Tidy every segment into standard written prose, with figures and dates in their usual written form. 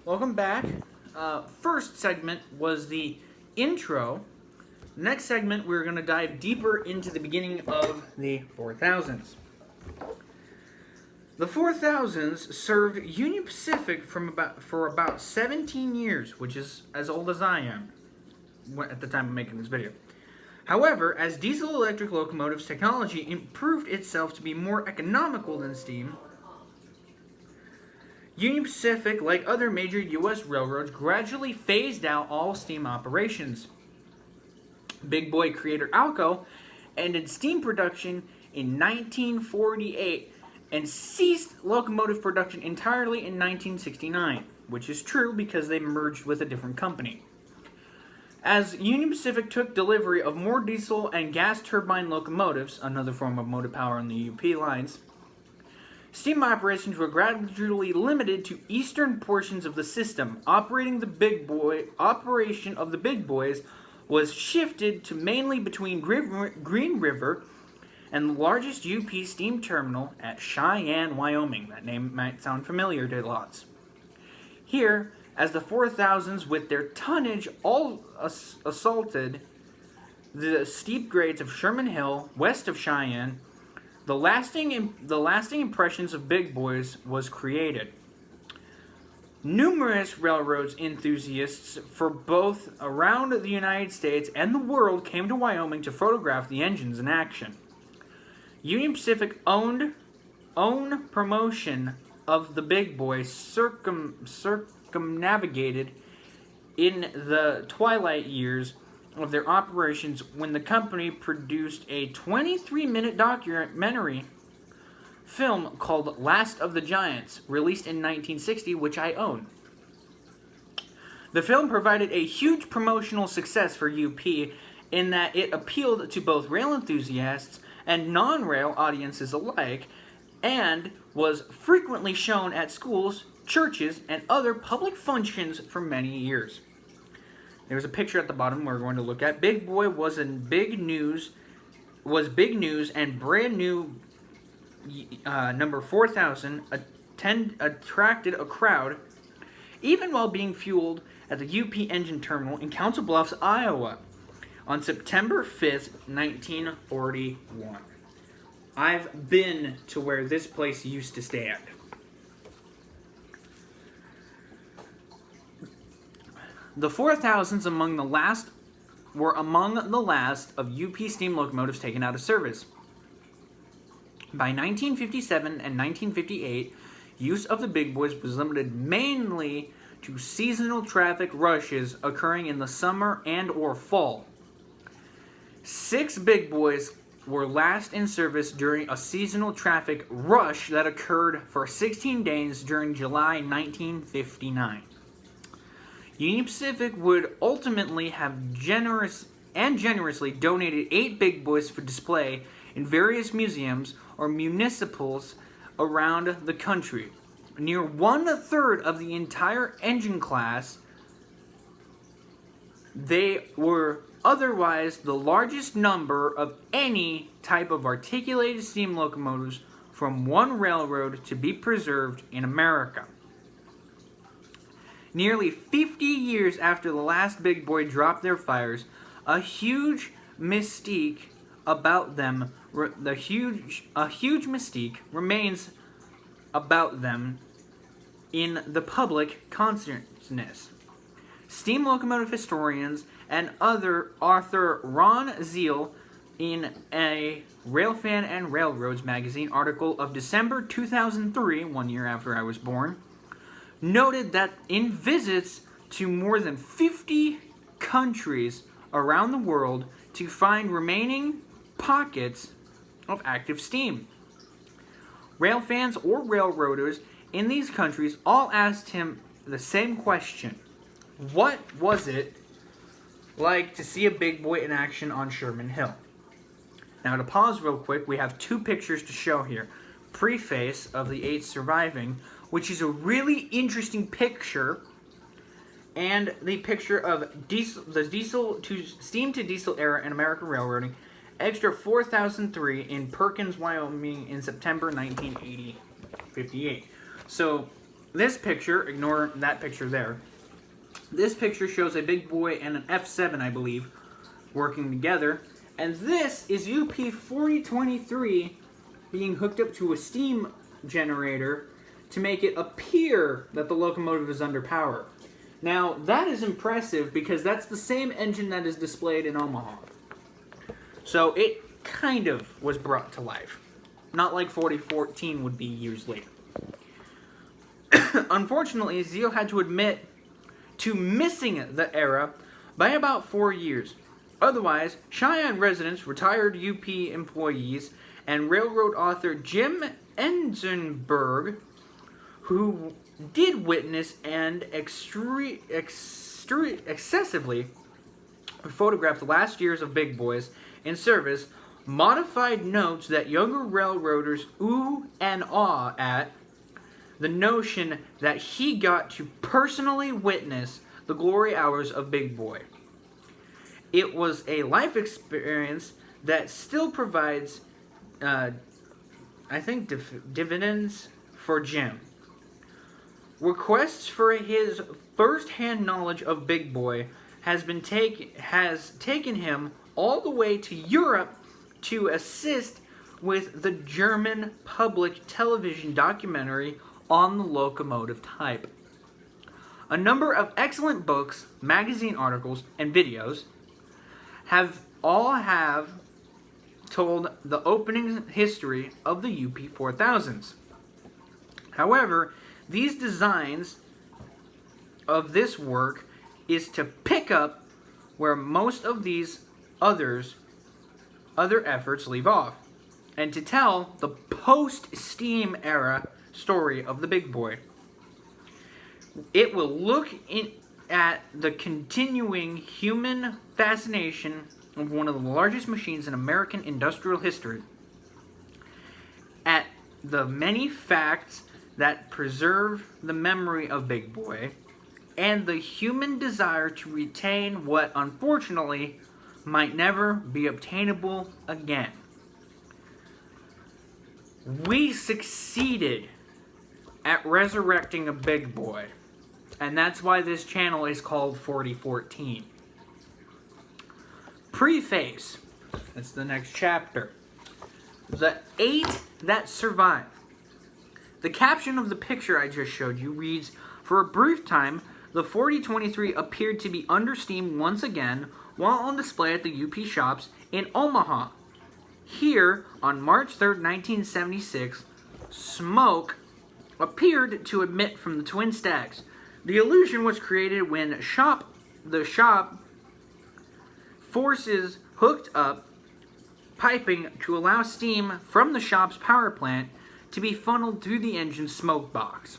welcome back. First segment was the intro. Next segment, we're going to dive deeper into the beginning of the 4000s. The 4000s served Union Pacific for about 17 years, which is as old as I am at the time of making this video. However, as diesel-electric locomotives technology improved itself to be more economical than steam, Union Pacific, like other major U.S. railroads, gradually phased out all steam operations. Big Boy creator Alco ended steam production in 1948 and ceased locomotive production entirely in 1969, which is true because they merged with a different company. As Union Pacific took delivery of more diesel and gas turbine locomotives, another form of motive power on the UP lines, steam operations were gradually limited to eastern portions of the system. Operation of the Big Boys was shifted to mainly between Green River and the largest UP steam terminal at Cheyenne, Wyoming. That name might sound familiar to lots. Here, as the 4000s with their tonnage all assaulted the steep grades of Sherman Hill, west of Cheyenne, the lasting impressions of Big Boys was created. Numerous railroads enthusiasts for both around the United States and the world came to Wyoming to photograph the engines in action. Union Pacific own promotion of the Big Boys circumnavigated in the twilight years of their operations when the company produced a 23-minute documentary film called Last of the Giants, released in 1960, which I own. The film provided a huge promotional success for UP in that it appealed to both rail enthusiasts and non-rail audiences alike, and was frequently shown at schools, churches, and other public functions for many years. There's a picture at the bottom we're going to look at. Big Boy was big news and brand new number 4000 attracted a crowd even while being fueled at the UP engine terminal in Council Bluffs, Iowa on September 5th, 1941. I've been to where this place used to stand. The 4000s were among the last of UP steam locomotives taken out of service. By 1957 and 1958, use of the Big Boys was limited mainly to seasonal traffic rushes occurring in the summer and or fall. 6 Big Boys were last in service during a seasonal traffic rush that occurred for 16 days during July 1959. Union Pacific would ultimately have generously donated 8 Big Boys for display in various museums or municipals around the country. Near 1/3 of the entire engine class, they were otherwise the largest number of any type of articulated steam locomotives from one railroad to be preserved in America. Nearly 50 years after the last Big Boy dropped their fires, a huge mystique remains about them in the public consciousness. Steam locomotive historians and author Ron Zeal, in a Railfan and Railroads magazine article of December 2003, 1 year after I was born, noted that in visits to more than 50 countries around the world to find remaining pockets of active steam. Railfans or railroaders in these countries all asked him the same question: what was it like to see a Big Boy in action on Sherman Hill? Now, to pause real quick, we have 2 pictures to show here. Preface of the 8 surviving, which is a really interesting picture, and the picture of steam to diesel era in American railroading, Extra 4003 in Perkins, Wyoming in September 1958. So This picture, ignore that picture there. This picture shows a Big Boy and an F7, I believe, working together. And this is UP 4023 being hooked up to a steam generator to make it appear that the locomotive is under power. Now, that is impressive because that's the same engine that is displayed in Omaha. So it kind of was brought to life. Not like 4014 would be years later. Unfortunately, Zeal had to admit to missing the era by about 4 years. Otherwise, Cheyenne residents, retired UP employees, and railroad author Jim Enzenberg, who did witness and excessively photograph the last years of Big Boys in service, modified notes that younger railroaders ooh and ah at the notion that he got to personally witness the glory hours of Big Boy. It was a life experience that still provides, I think, dividends for Jim. Requests for his first-hand knowledge of Big Boy has taken him all the way to Europe to assist with the German public television documentary on the locomotive type. A number of excellent books, magazine articles, and videos have told the opening history of the UP 4000s. However, these designs of this work is to pick up where most of these other efforts leave off, and to tell the post-steam era story of the Big Boy. It will look at the continuing human fascination of one of the largest machines in American industrial history, at the many facts that preserve the memory of Big Boy, and the human desire to retain what unfortunately might never be obtainable again. We succeeded at resurrecting a Big Boy, and that's why this channel is called 4014. Preface. That's the next chapter. The 8 that survive. The caption of the picture I just showed you reads, "For a brief time, the 4023 appeared to be under steam once again while on display at the UP shops in Omaha. Here, on March 3rd, 1976, smoke appeared to emit from the twin stacks. The illusion was created when the shop forces hooked up piping to allow steam from the shop's power plant to be funneled through the engine's smoke box."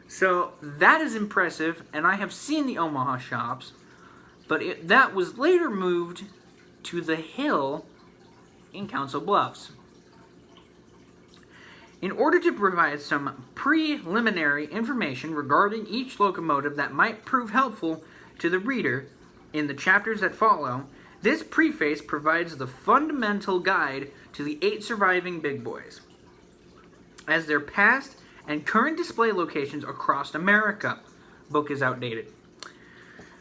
So that is impressive, and I have seen the Omaha shops, but that was later moved to the Hill in Council Bluffs. In order to provide some preliminary information regarding each locomotive that might prove helpful to the reader in the chapters that follow, this preface provides the fundamental guide to the 8 surviving Big Boys, as their past and current display locations across America. Book is outdated.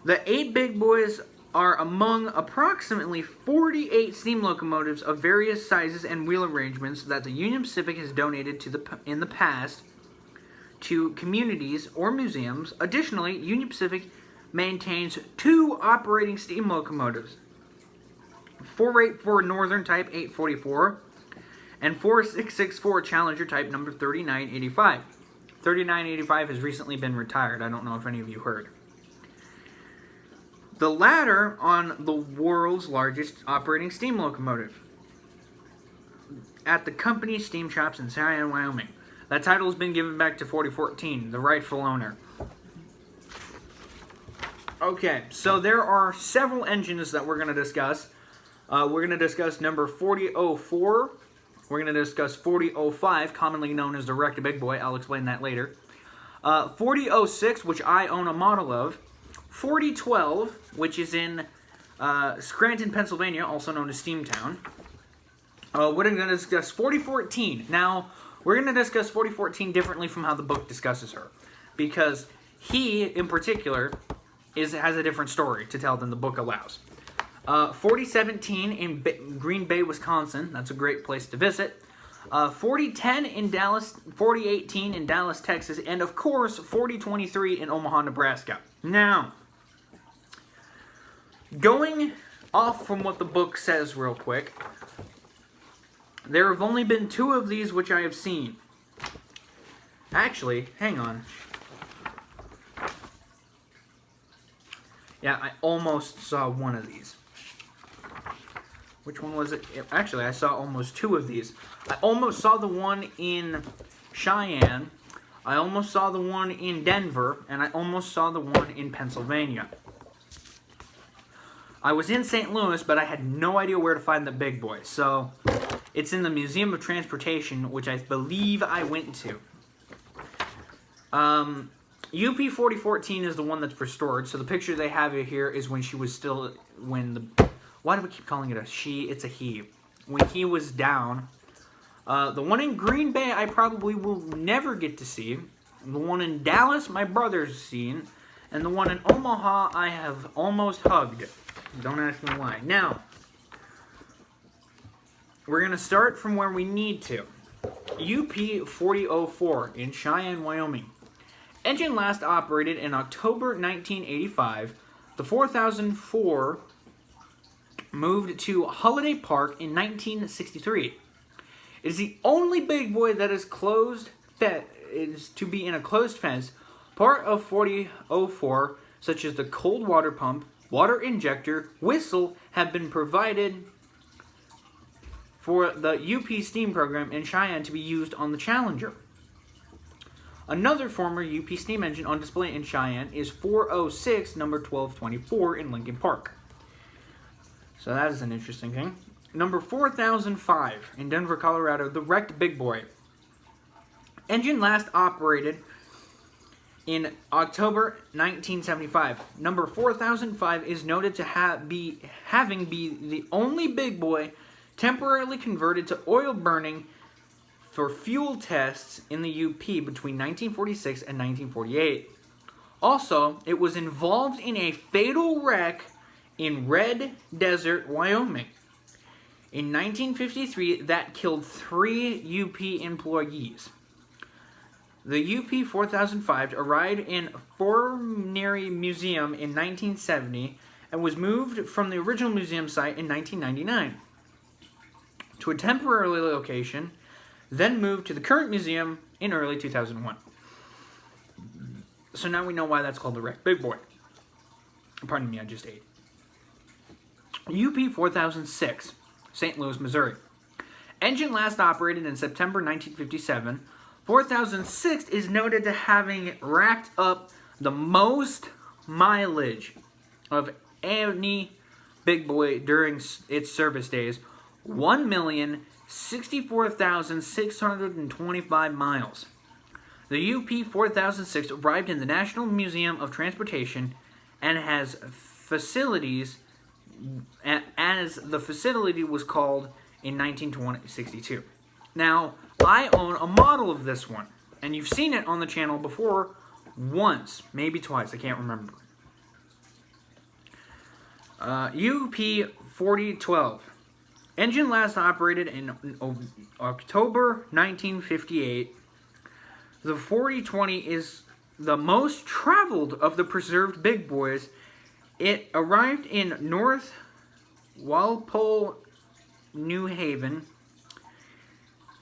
The 8 Big Boys are among approximately 48 steam locomotives of various sizes and wheel arrangements that the Union Pacific has donated in the past to communities or museums. Additionally, Union Pacific maintains 2 operating steam locomotives, 484 Northern Type 844 and 4664 Challenger Type number 3985. 3985 has recently been retired. I don't know if any of you heard. The latter on the world's largest operating steam locomotive at the company's steam shops in Cheyenne, Wyoming. That title has been given back to 4014, the rightful owner. Okay, so there are several engines that we're going to discuss. We're going to discuss number 4004. We're going to discuss 4005, commonly known as the Wrecked Big Boy. I'll explain that later. 4006, which I own a model of. 4012, which is in Scranton, Pennsylvania, also known as Steamtown. We're going to discuss 4014. Now, We're going to discuss 4014 differently from how the book discusses her, because he, in particular, has a different story to tell than the book allows. 4017 in Green Bay, Wisconsin. That's a great place to visit. 4010 in Dallas, 4018 in Dallas, Texas, and of course 4023 in Omaha, Nebraska. Now, going off from what the book says real quick, there have only been 2 of these which I have seen. Actually, hang on. Yeah, I almost saw one of these. Which one was it? Actually, I saw almost 2 of these. I almost saw the one in Cheyenne. I almost saw the one in Denver. And I almost saw the one in Pennsylvania. I was in St. Louis, but I had no idea where to find the big boy. So, it's in the Museum of Transportation, which I believe I went to. UP 4014 is the one that's restored. So the picture they have here is when she was still, why do we keep calling it a she? It's a he. When he was down. The one in Green Bay I probably will never get to see. The one in Dallas my brother's seen. And the one in Omaha I have almost hugged. Don't ask me why. Now, we're going to start from where we need to. UP 4004 in Cheyenne, Wyoming. Engine last operated in October 1985. The 4004 moved to Holiday Park in 1963. It is the only big boy that is to be in a closed fence. Part of 4004, such as the cold water pump, water injector, whistle, have been provided for the UP steam program in Cheyenne to be used on the Challenger. Another former UP steam engine on display in Cheyenne is 406, number 1224 in Lincoln Park. So that is an interesting thing. Number 4005 in Denver, Colorado, the wrecked big boy. Engine last operated in October 1975. Number 4005 is noted to having been the only big boy temporarily converted to oil burning for fuel tests in the UP between 1946 and 1948. Also, it was involved in a fatal wreck in Red Desert, Wyoming. In 1953, that killed 3 UP employees. The UP 4005 arrived in Fornery Museum in 1970 and was moved from the original museum site in 1999 to a temporary location, then moved to the current museum in early 2001. So now we know why that's called the wrecked big boy. Pardon me, I just ate. UP 4006, St. Louis, Missouri. Engine last operated in September 1957. 4006 is noted to having racked up the most mileage of any big boy during its service days, 1,064,625 miles. The UP 4006 arrived in the National Museum of Transportation and has facilities, as the facility was called in 1962. Now, I own a model of this one, and you've seen it on the channel before once, maybe twice, I can't remember. UP 4012. Engine last operated in October 1958. The 4020 is the most traveled of the preserved big boys. It arrived in North Walpole, New Haven,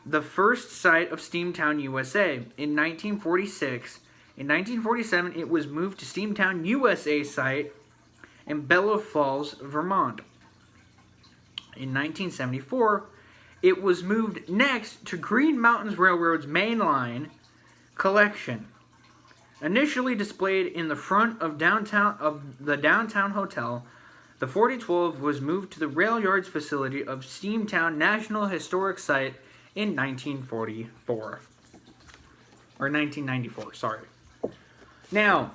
the first site of Steamtown, USA, in 1946. In 1947, it was moved to Steamtown, USA site in Bellow Falls, Vermont. In 1974, it was moved next to Green Mountains Railroad's main line collection. Initially displayed in the front of the downtown hotel, the 4012 was moved to the rail yards facility of Steamtown National Historic Site in 1944. Or 1994, sorry. Now,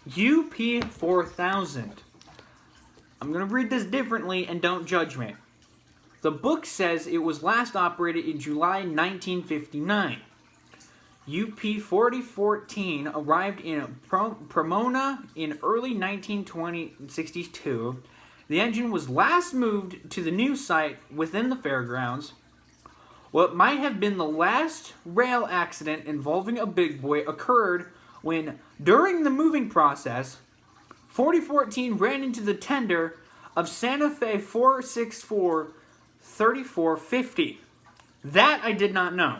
UP 4000. I'm going to read this differently and don't judge me. The book says it was last operated in July 1959. UP 4014 arrived in Pomona in early 1962. The engine was last moved to the new site within the fairgrounds. What might have been the last rail accident involving a big boy occurred when, during the moving process, 4014 ran into the tender of Santa Fe 464 3450. That I did not know.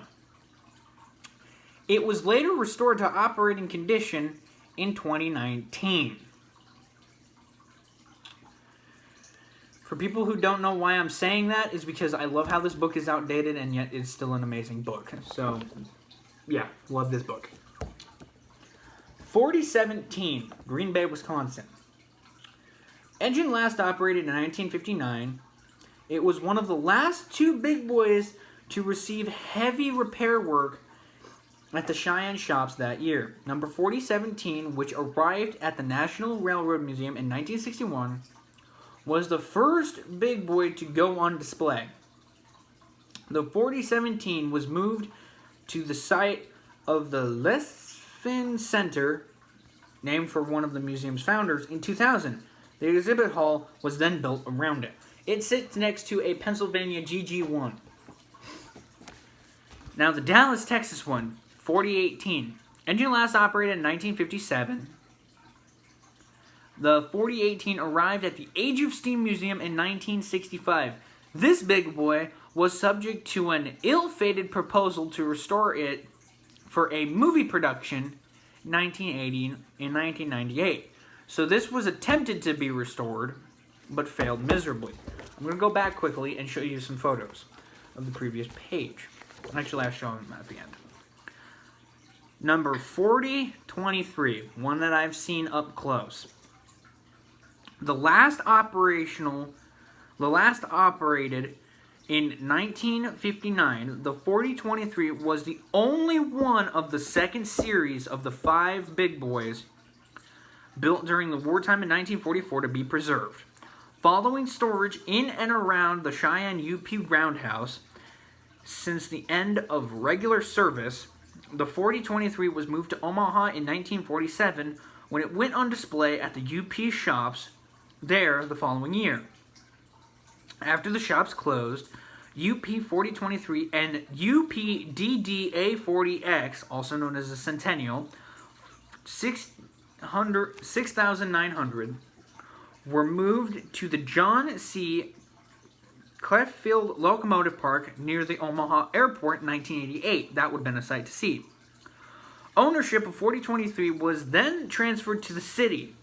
It was later restored to operating condition in 2019. For people who don't know why I'm saying that, is because I love how this book is outdated and yet it's still an amazing book. So, yeah, love this book. 4017, Green Bay, Wisconsin. Engine last operated in 1959. It was one of the last two big boys to receive heavy repair work at the Cheyenne shops that year. Number 4017, which arrived at the National Railroad Museum in 1961, was the first big boy to go on display. The 4017 was moved to the site of the Lethfen Center, named for one of the museum's founders, in 2000. The exhibit hall was then built around it. It sits next to a Pennsylvania GG1. Now the Dallas, Texas one, 4018. Engine last operated in 1957. The 4018 arrived at the Age of Steam Museum in 1965. This big boy was subject to an ill-fated proposal to restore it for a movie production in 1980 and 1998. So this was attempted to be restored, but failed miserably. I'm going to go back quickly and show you some photos of the previous page. Actually, I'll show them at the end. Number 4023, one that I've seen up close. The last operated in 1959, the 4023 was the only one of the second series of the 5 big boys built during the wartime in 1944 to be preserved. Following storage in and around the Cheyenne UP Roundhouse, since the end of regular service, the 4023 was moved to Omaha in 1947 when it went on display at the UP shops there the following year. After the shops closed, UP 4023 and UP DDA40X, also known as the Centennial, 6900, were moved to the John C. Cleffield Locomotive Park near the Omaha Airport in 1988. That would have been a sight to see. Ownership of 4023 was then transferred to the city.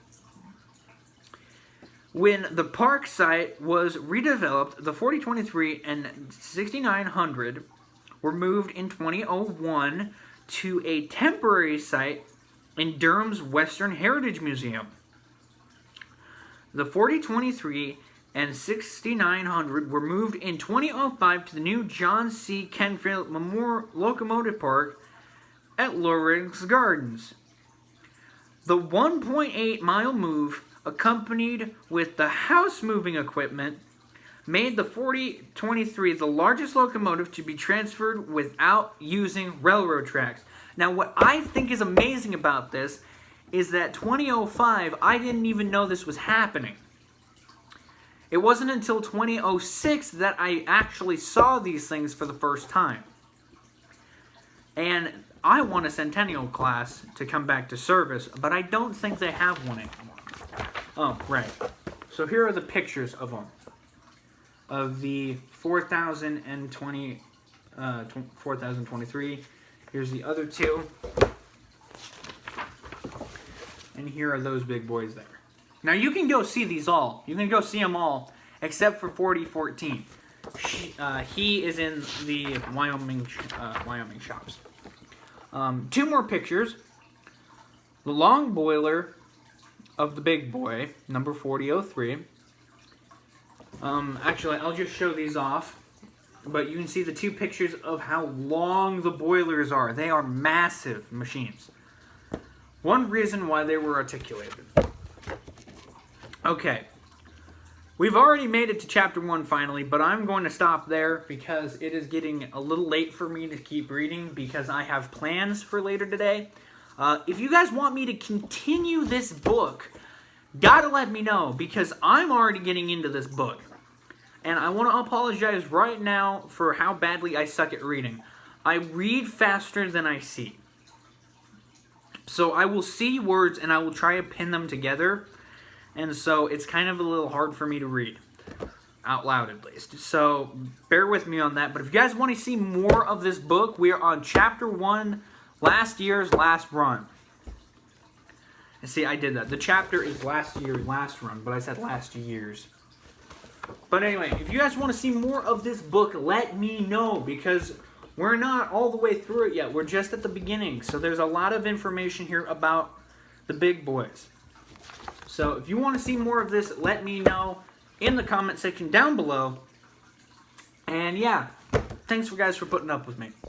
When the park site was redeveloped, the 4023 and 6900 were moved in 2001 to a temporary site in Durham's Western Heritage Museum. The 4023 and 6900 were moved in 2005 to the new John C. Kenfield Memorial Locomotive Park at Loring's Gardens. The 1.8-mile move, accompanied with the house-moving equipment, made the 4023 the largest locomotive to be transferred without using railroad tracks. Now, what I think is amazing about this is that 2005, I didn't even know this was happening. It wasn't until 2006 that I actually saw these things for the first time. And I want a Centennial class to come back to service, but I don't think they have one anymore. Oh, right. So here are the pictures of them. Of the 4023. Here's the other two. And here are those big boys there. Now you can go see these all. You can go see them all, except for 4014. He is in the Wyoming shops. 2 more pictures. The long boiler of the big boy, number 4003. Actually, I'll just show these off. But you can see the 2 pictures of how long the boilers are. They are massive machines. One reason why they were articulated. Okay. We've already made it to chapter 1 finally, but I'm going to stop there because it is getting a little late for me to keep reading because I have plans for later today. If you guys want me to continue this book, gotta let me know because I'm already getting into this book. And I want to apologize right now for how badly I suck at reading. I read faster than I see. So I will see words and I will try to pin them together. And so it's kind of a little hard for me to read. Out loud at least. So bear with me on that. But if you guys want to see more of this book, we are on chapter 1, last year's last run. And see, I did that. The chapter is last year's last run, but I said last year's. But anyway, if you guys want to see more of this book, let me know. Because we're not all the way through it yet. We're just at the beginning. So there's a lot of information here about the big boys. So if you want to see more of this, let me know in the comment section down below. And yeah, thanks for guys for putting up with me.